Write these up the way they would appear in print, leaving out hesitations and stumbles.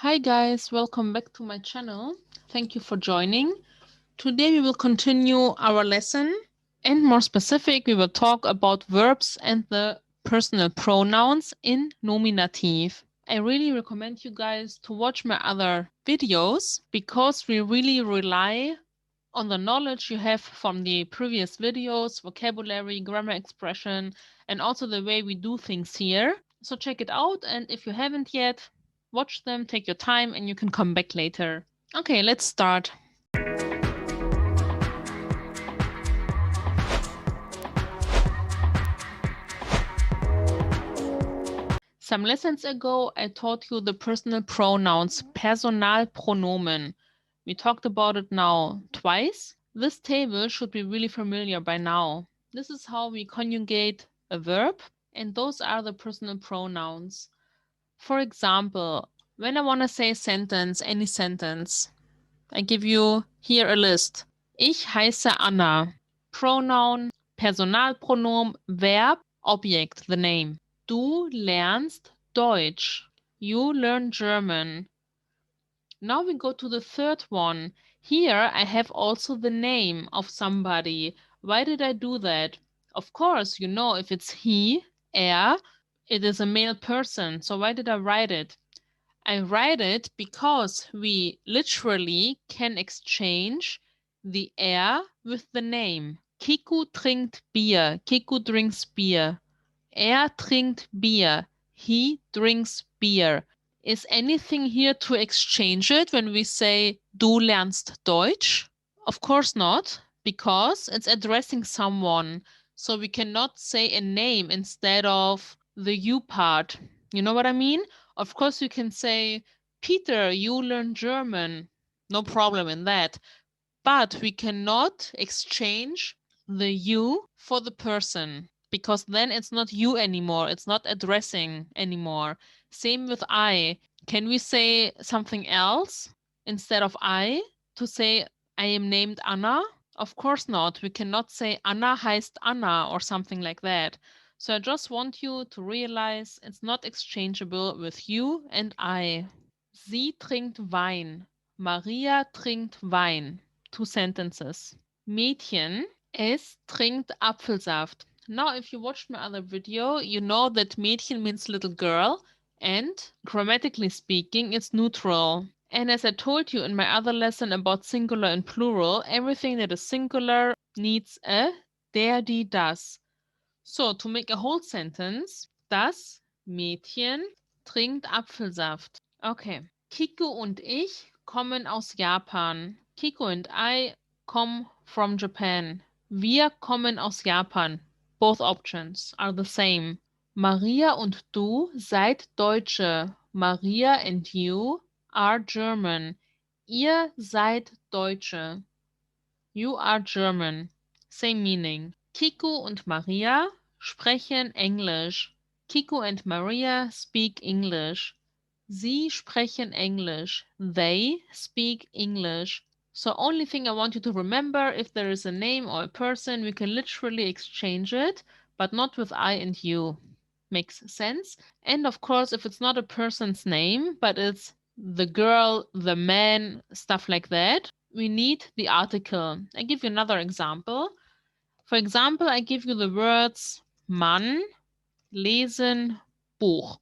Hi guys, welcome back to my channel. Thank you for joining. Today we will continue our lesson, and more specific, we will talk about verbs and the personal pronouns in nominative. I really recommend you guys to watch my other videos because we really rely on the knowledge you have from the previous videos, vocabulary, grammar expression, and also the way we do things here. So check it out, and if you haven't yet, watch them, take your time, and you can come back later. Okay, let's start. Some lessons ago, I taught you the personal pronouns, Personalpronomen. We talked about it now twice. This table should be really familiar by now. This is how we conjugate a verb, and those are the personal pronouns. For example, when I want to say a sentence, any sentence, I give you here a list. Ich heiße Anna. Pronoun, Personalpronomen, Verb, Objekt, the name. Du lernst Deutsch. You learn German. Now we go to the third one. Here I have also the name of somebody. Why did I do that? Of course, you know, if it's he, it is a male person. So why did I write it? I write it because we literally can exchange the with the name. Kiku trinkt Bier. Kiku drinks beer. Trinkt Bier. He drinks beer. Is anything here to exchange it when we say du lernst Deutsch? Of course not, because it's addressing someone. So we cannot say a name instead of the you part. You know what I mean? Of course, you can say, Peter, you learn German. No problem in that. But we cannot exchange the you for the person, because then it's not you anymore. It's not addressing anymore. Same with I. Can we say something else instead of I to say I am named Anna? Of course not. We cannot say Anna heißt Anna or something like that. So I just want you to realize it's not exchangeable with you and I. Sie trinkt Wein. Maria trinkt Wein. 2 sentences. Mädchen, es trinkt Apfelsaft. Now, if you watched my other video, you know that Mädchen means little girl, and grammatically speaking, it's neutral. And as I told you in my other lesson about singular and plural, everything that is singular needs a der, die, das. So, to make a whole sentence, das Mädchen trinkt Apfelsaft. Okay. Kiko und ich kommen aus Japan. Kiko and I come from Japan. Wir kommen aus Japan. Both options are the same. Maria und du seid Deutsche. Maria and you are German. Ihr seid Deutsche. You are German. Same meaning. Kiko und Maria sprechen Englisch. Kiko and Maria speak English. Sie sprechen Englisch. They speak English. So only thing I want you to remember, if there is a name or a person, we can literally exchange it, but not with I and you. Makes sense? And of course, if it's not a person's name, but it's the girl, the man, stuff like that, we need the article. I give you another example. For example, I give you the words Mann, lesen, Buch.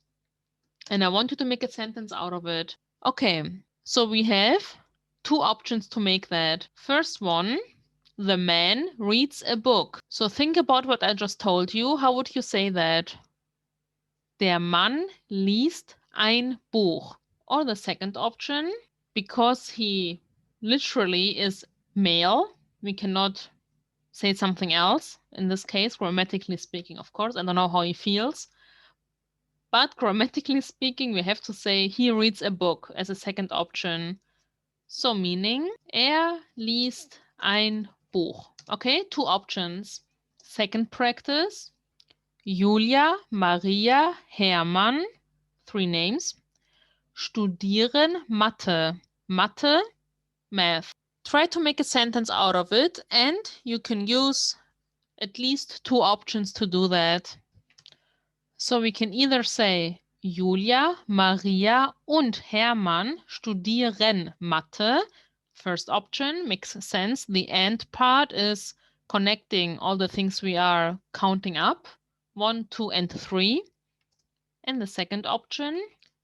And I want you to make a sentence out of it. Okay, so we have 2 options to make that. First one, the man reads a book. So think about what I just told you. How would you say that? Der Mann liest ein Buch. Or the second option, because he literally is male, we cannot say something else. In this case, grammatically speaking, of course. I don't know how he feels. But grammatically speaking, we have to say he reads a book as a second option. So meaning, liest ein Buch. Okay, 2 options. Second practice, Julia, Maria, Hermann, 3 names, studieren Mathe. Mathe, math. Try to make a sentence out of it, and you can use at least 2 options to do that. So we can either say, Julia, Maria und Hermann studieren Mathe. First option makes sense. The and part is connecting all the things we are counting up. 1, 2, and 3. And the second option,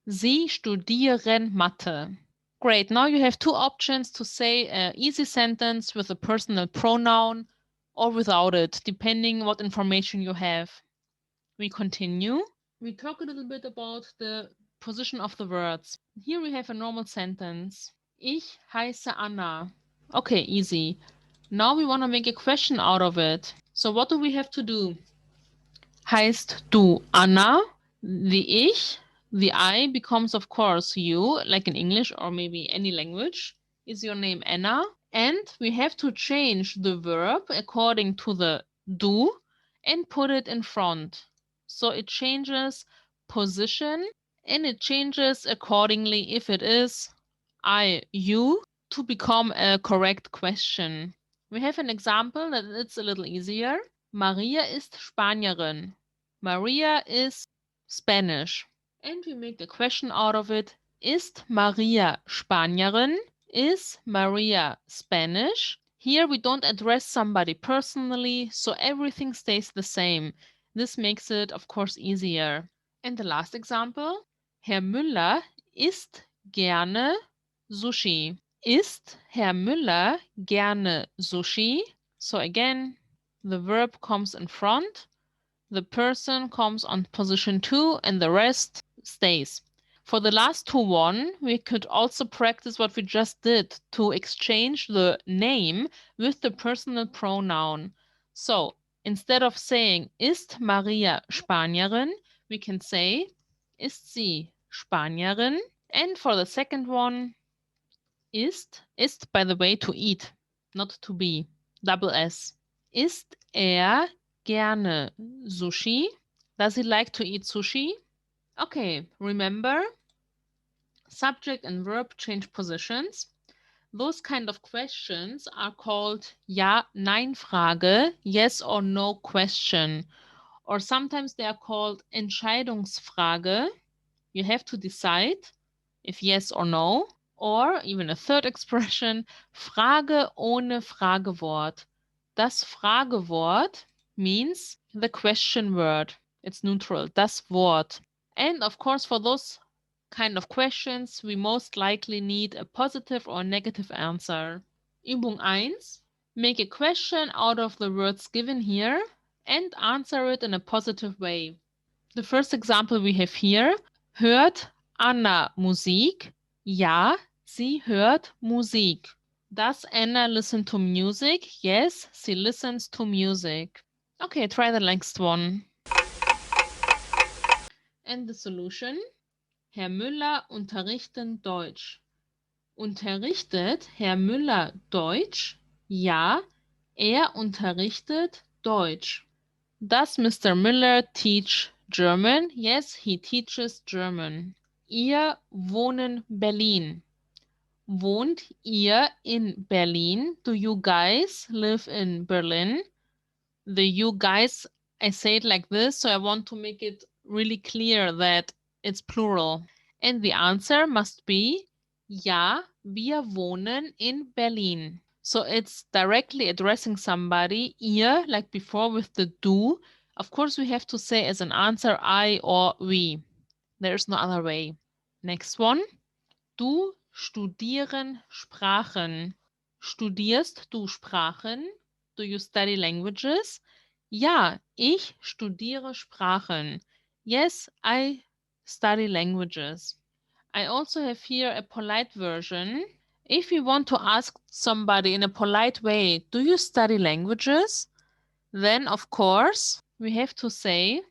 Sie studieren Mathe. Great, now you have two options to say an easy sentence with a personal pronoun or without it, depending what information you have. We continue. We talk a little bit about the position of the words. Here we have a normal sentence. Ich heiße Anna. Okay, easy. Now we want to make a question out of it. So what do we have to do? Heißt du Anna? The ich, the I becomes of course you, like in English or maybe any language. Is your name Anna? And we have to change the verb according to the du and put it in front. So it changes position and it changes accordingly if it is I, you, to become a correct question. We have an example that it's a little easier. Maria ist Spanierin. Maria is Spanish. And we make the question out of it. Ist Maria Spanierin? Is Maria Spanish? Here we don't address somebody personally, so everything stays the same. This makes it, of course, easier. And the last example. Herr Müller isst gerne Sushi. Isst Herr Müller gerne Sushi? So again, the verb comes in front, the person comes on position 2, and the rest stays. For the last one, we could also practice what we just did to exchange the name with the personal pronoun. So instead of saying ist Maria Spanierin, we can say ist sie Spanierin. And for the second one, ist, by the way, to eat, not to be, double S. Isst er gerne Sushi? Does he like to eat sushi? Okay, remember, subject and verb change positions. Those kind of questions are called Ja-Nein-Frage, yes or no question. Or sometimes they are called Entscheidungsfrage. You have to decide if yes or no. Or even a third expression, Frage ohne Fragewort. Das Fragewort means the question word. It's neutral, das Wort. And of course, for those kind of questions, we most likely need a positive or negative answer. Übung 1. Make a question out of the words given here and answer it in a positive way. The first example we have here, hört Anna Musik? Ja, sie hört Musik. Does Anna listen to music? Yes, she listens to music. Okay, try the next one. And the solution? Herr Müller unterrichten Deutsch. Unterrichtet Herr Müller Deutsch? Ja, er unterrichtet Deutsch. Does Mr. Müller teach German? Yes, he teaches German. Ihr wohnen Berlin. Wohnt ihr in Berlin? Do you guys live in Berlin? The you guys, I say it like this, so I want to make it really clear that it's plural. And the answer must be Ja, wir wohnen in Berlin. So it's directly addressing somebody, ihr, like before with the du. Of course, we have to say as an answer I or we. There's no other way. Next one. Du studieren Sprachen. Studierst du Sprachen? Do you study languages? Ja, ich studiere Sprachen. Yes, I study languages. I also have here a polite version. If you want to ask somebody in a polite way, do you study languages? Then, of course, we have to say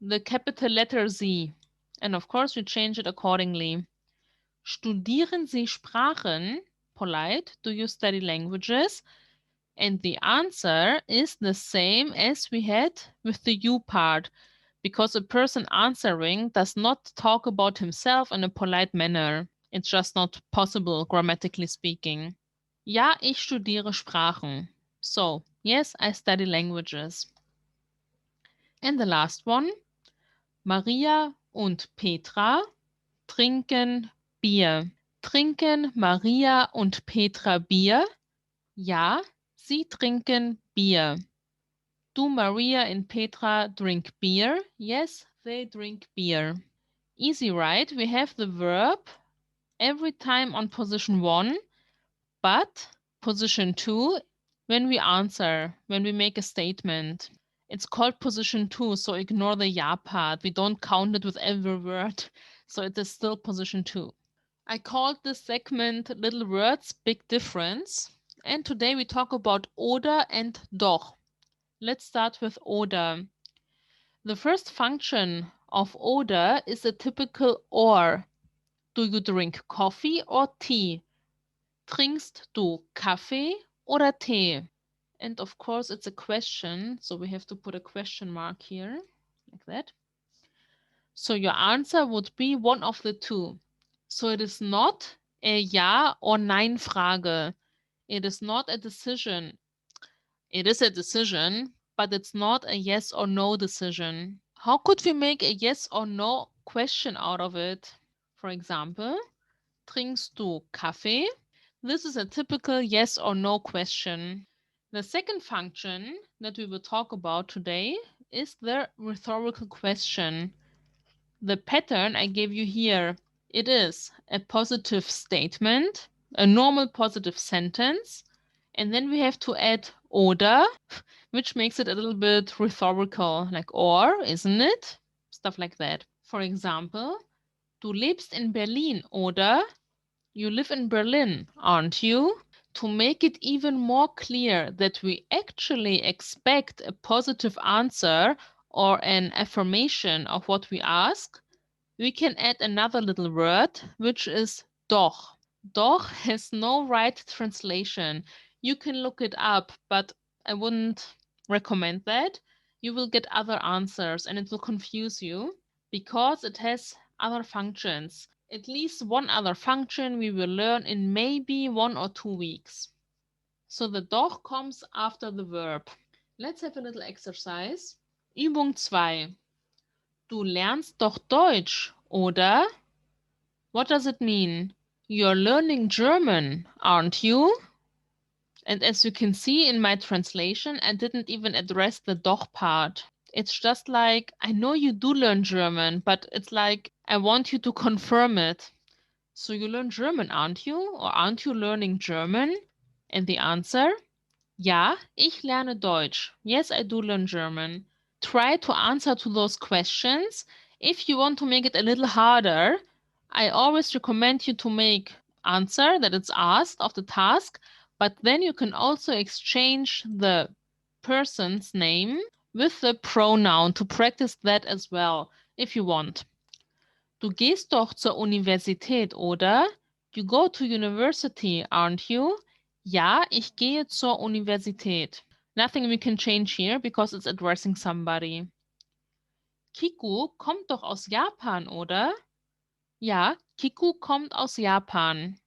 the capital letter Z. And of course, we change it accordingly. Studieren Sie Sprachen? Polite. Do you study languages? And the answer is the same as we had with the you part, because a person answering does not talk about himself in a polite manner. It's just not possible, grammatically speaking. Ja, ich studiere Sprachen. So, yes, I study languages. And the last one. Maria und Petra trinken Bier. Trinken Maria und Petra Bier? Ja, sie trinken Bier. Do Maria and Petra drink beer? Yes, they drink beer. Easy, right? We have the verb every time on position 1, but position 2 when we answer, when we make a statement. It's called position 2, so ignore the ja part. We don't count it with every word, so it is still position 2. I called this segment Little Words, Big Difference, and today we talk about oder and doch. Let's start with oder. The first function of oder is a typical or. Do you drink coffee or tea? Trinkst du Kaffee oder Tee? And of course it's a question, so we have to put a question mark here, like that. So your answer would be one of the two. So it is not a ja or nein Frage. It is not a decision. It is a decision, but it's not a yes or no decision. How could we make a yes or no question out of it? For example, trinkst du Kaffee? This is a typical yes or no question. The second function that we will talk about today is the rhetorical question. The pattern I gave you here, it is a positive statement, a normal positive sentence, and then we have to add oder, which makes it a little bit rhetorical, like or, isn't it? Stuff like that. For example, du lebst in Berlin, oder? You live in Berlin, aren't you? To make it even more clear that we actually expect a positive answer or an affirmation of what we ask, we can add another little word, which is doch. Doch has no right translation. You can look it up, but I wouldn't recommend that. You will get other answers and it will confuse you because it has other functions. At least one other function we will learn in maybe 1 or 2 weeks. So the doch comes after the verb. Let's have a little exercise. Übung 2. Du lernst doch Deutsch, oder? What does it mean? You're learning German, aren't you? And as you can see in my translation, I didn't even address the doch part. It's just like, I know you do learn German, but it's like, I want you to confirm it. So you learn German, aren't you? Or aren't you learning German? And the answer? Ja, ich lerne Deutsch. Yes, I do learn German. Try to answer to those questions. If you want to make it a little harder, I always recommend you to make answer that it's asked of the task, but then you can also exchange the person's name with the pronoun to practice that as well, if you want. Du gehst doch zur Universität, oder? You go to university, aren't you? Ja, ich gehe zur Universität. Nothing we can change here because it's addressing somebody. Kiku kommt doch aus Japan, oder? Ja, Kiku kommt aus Japan.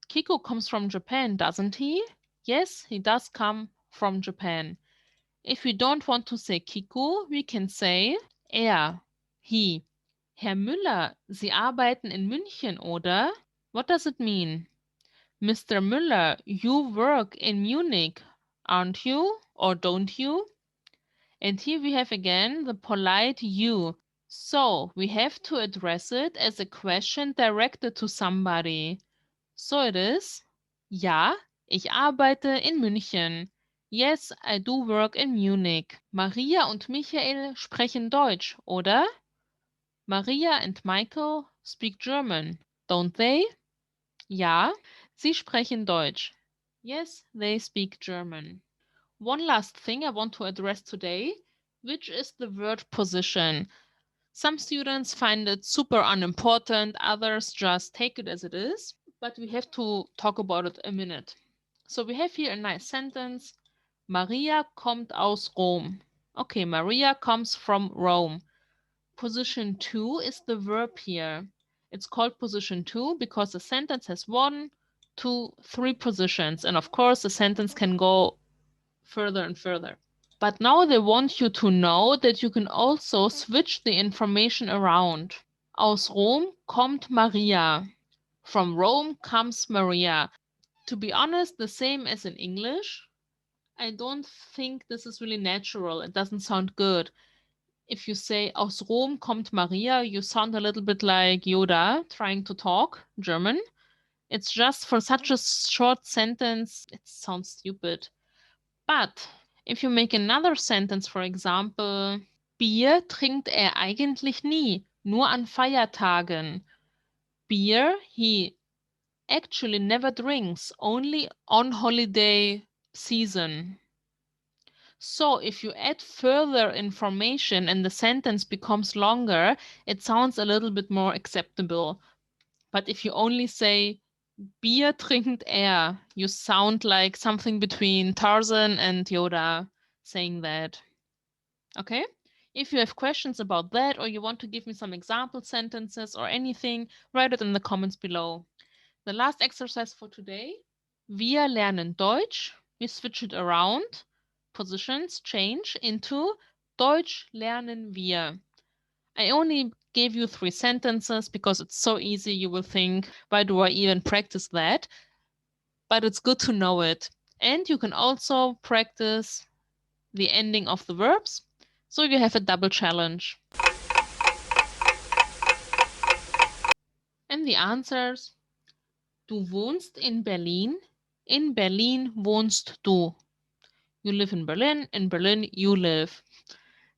Kiku comes from Japan, doesn't he? Yes, he does come from Japan. If we don't want to say Kiku, we can say he. Herr Müller, Sie arbeiten in München, oder? What does it mean? Mr. Müller, you work in Munich, aren't you? Or don't you? And here we have again the polite you. So we have to address it as a question directed to somebody. So it is, ja, ich arbeite in München. Yes, I do work in Munich. Maria und Michael sprechen Deutsch, oder? Maria and Michael speak German, don't they? Ja, sie sprechen Deutsch. Yes, they speak German. One last thing I want to address today, which is the word position. Some students find it super unimportant, others just take it as it is, but we have to talk about it a minute. So we have here a nice sentence. Maria kommt aus Rom. Okay, Maria comes from Rome. Position 2 is the verb here. It's called position 2 because the sentence has 1, 2, 3 positions. And of course, the sentence can go further and further. But now they want you to know that you can also switch the information around. Aus Rom kommt Maria. From Rome comes Maria. To be honest, the same as in English. I don't think this is really natural. It doesn't sound good. If you say Aus Rom kommt Maria, you sound a little bit like Yoda trying to talk German. It's just for such a short sentence, it sounds stupid. But if you make another sentence, for example, Bier trinkt eigentlich nie, nur an Feiertagen. Beer he actually never drinks, only on holiday season. So if you add further information and the sentence becomes longer, it sounds a little bit more acceptable. But if you only say Bier trinkt you sound like something between Tarzan and Yoda saying that. Okay? If you have questions about that or you want to give me some example sentences or anything, write it in the comments below. The last exercise for today. Wir lernen Deutsch. We switch it around. Positions change into Deutsch lernen wir. I only gave you 3 sentences because it's so easy you will think, why do I even practice that? But it's good to know it. And you can also practice the ending of the verbs, so you have a double challenge. And the answers. Du wohnst in Berlin. In Berlin wohnst du. You live in Berlin you live.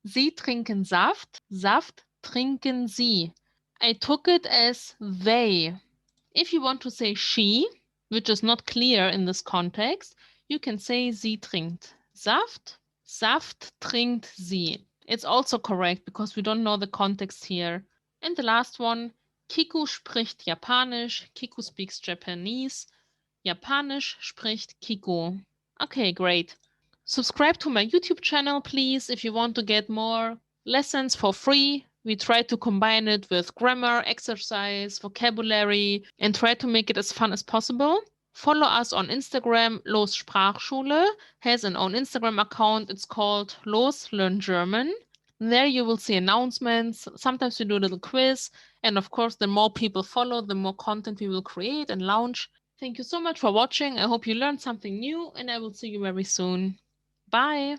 Sie trinken Saft. Saft trinken sie. I took it as they. If you want to say she, which is not clear in this context, you can say sie trinkt Saft. Saft trinkt sie. It's also correct because we don't know the context here. And the last one, Kiku spricht Japanisch. Kiku speaks Japanese. Japanisch spricht Kiku. Okay, great. Subscribe to my YouTube channel, please, if you want to get more lessons for free. We try to combine it with grammar, exercise, vocabulary, and try to make it as fun as possible. Follow us on Instagram. Los Sprachschule has an own Instagram account. It's called Los Learn German. There you will see announcements. Sometimes we do a little quiz. And of course, the more people follow, the more content we will create and launch. Thank you so much for watching. I hope you learned something new, and I will see you very soon. Bye.